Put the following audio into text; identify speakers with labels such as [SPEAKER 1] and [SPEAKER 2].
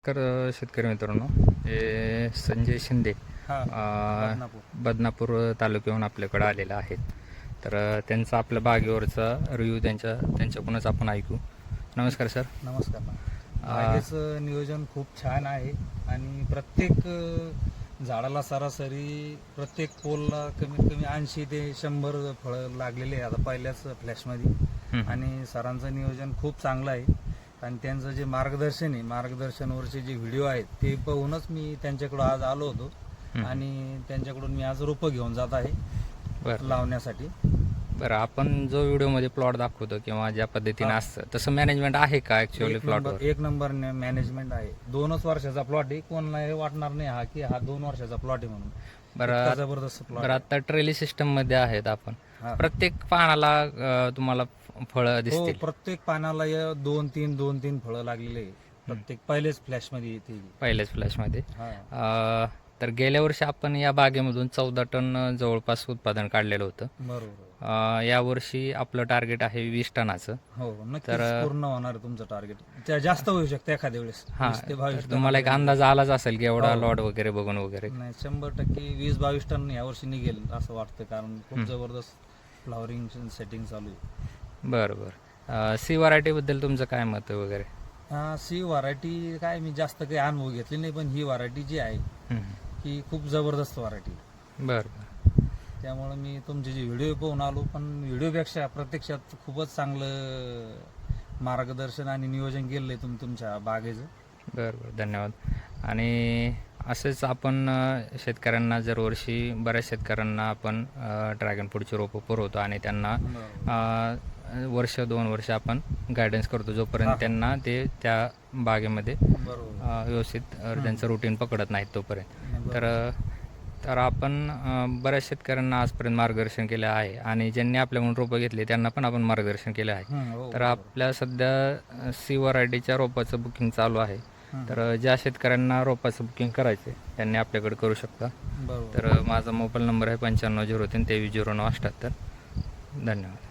[SPEAKER 1] शेतकरी मित्रांनो, हे संजय शिंदे बदनापूर तालुक्याहून आपल्याकडे आलेले आहेत. तर त्यांचा आपल्या बागेवरचा रिव्ह्यू त्यांच्याकडूनच आपण ऐकू. नमस्कार सर.
[SPEAKER 2] नमस्कार. बागेचं नियोजन खूप छान आहे आणि प्रत्येक झाडाला सरासरी प्रत्येक पोलला कमीत कमी 80 ते 100 फळं लागलेले आहे आता पहिल्याच फ्लॅशमध्ये. आणि सरांचं नियोजन खूप चांगलं आहे आणि त्यांचं जे मार्गदर्शन आहे, मार्गदर्शनवरचे जे व्हिडिओ आहेत ते पाहूनच मी त्यांच्याकडं आज आलो होतो आणि त्यांच्याकडून मी आज रोपं घेऊन जात आहे लावण्यासाठी.
[SPEAKER 1] बरं, आपण जो व्हिडिओमध्ये प्लॉट दाखवतो किंवा ज्या पद्धतीने असतं तसं मॅनेजमेंट आहे का ॲक्च्युअली प्लॉटवर?
[SPEAKER 2] एक नंबर मॅनेजमेंट आहे. 2च वर्षाचा प्लॉट आहे. कोणालाही वाटणार नाही की हा 2 वर्षाचा प्लॉट आहे म्हणून.
[SPEAKER 1] बरं,
[SPEAKER 2] जबरदस्त प्लॉट.
[SPEAKER 1] बरं, आता ट्रेली सिस्टम मध्ये आहेत आपण. प्रत्येक पानाला तुम्हाला फळं दिसतील?
[SPEAKER 2] प्रत्येक पानाला 2-3 फळं लागलेले आहे. प्रत्येक पहिलेच फ्लॅशमध्ये येते.
[SPEAKER 1] पहिल्याच फ्लॅशमध्ये. तर गेल्या वर्षी आपण या बागेमधून 14 टन जवळपास उत्पादन काढलेलं होतं.
[SPEAKER 2] बरोबर.
[SPEAKER 1] यावर्षी आपलं टार्गेट आहे 20 टनाचं.
[SPEAKER 2] हो, नक्कीच पूर्ण होणार तुमचं टार्गेट. त्या जास्त होऊ शकते एखाद्या वेळेस.
[SPEAKER 1] तुम्हाला एक अंदाज आलाच असेल की एवढा लॉट वगैरे बघून वगैरे?
[SPEAKER 2] नाही, 100% 20-22 टन यावर्षी निघेल असं वाटतं, कारण खूप जबरदस्त फ्लॉवरिंग सेटिंग चालू आहे.
[SPEAKER 1] बरं. सी व्हरायटीबद्दल तुमचं काय मत वगैरे?
[SPEAKER 2] सी व्हरायटी काय, मी जास्त काही अनुभव घेतले नाही, पण ही व्हरायटी जी आहे ही खूप जबरदस्त व्हरायटी.
[SPEAKER 1] बरं.
[SPEAKER 2] त्यामुळे मी तुमचे जे व्हिडिओ पाहून आलो, पण व्हिडिओपेक्षा प्रत्यक्षात खूपच चांगलं मार्गदर्शन आणि नियोजन केलं आहे तुमच्या बागेचं.
[SPEAKER 1] बरं, धन्यवाद. आणि असंच आपण शेतकऱ्यांना दरवर्षी बऱ्याच शेतकऱ्यांना आपण ड्रॅगन फ्रूटची रोपं पुरवतो आणि त्यांना वर्ष 2 वर्ष आपण गायडन्स करतो, जोपर्यंत त्यांना ते त्या बागेमध्ये व्यवस्थित त्यांचं रुटीन पकडत नाहीत तोपर्यंत. तर आपण बऱ्याच शेतकऱ्यांना आजपर्यंत मार्गदर्शन केलं आहे आणि ज्यांनी आपल्याकडून रोपं घेतली त्यांना पण आपण मार्गदर्शन केलं आहे. तर आपल्या सध्या सी व्हरायटीच्या रोपाचं बुकिंग चालू आहे. तर ज्या शेतकऱ्यांना रोपाचं बुकिंग करायचे त्यांनी आपल्याकडे करू शकता. तर माझा मोबाईल नंबर आहे 9503 230978. धन्यवाद.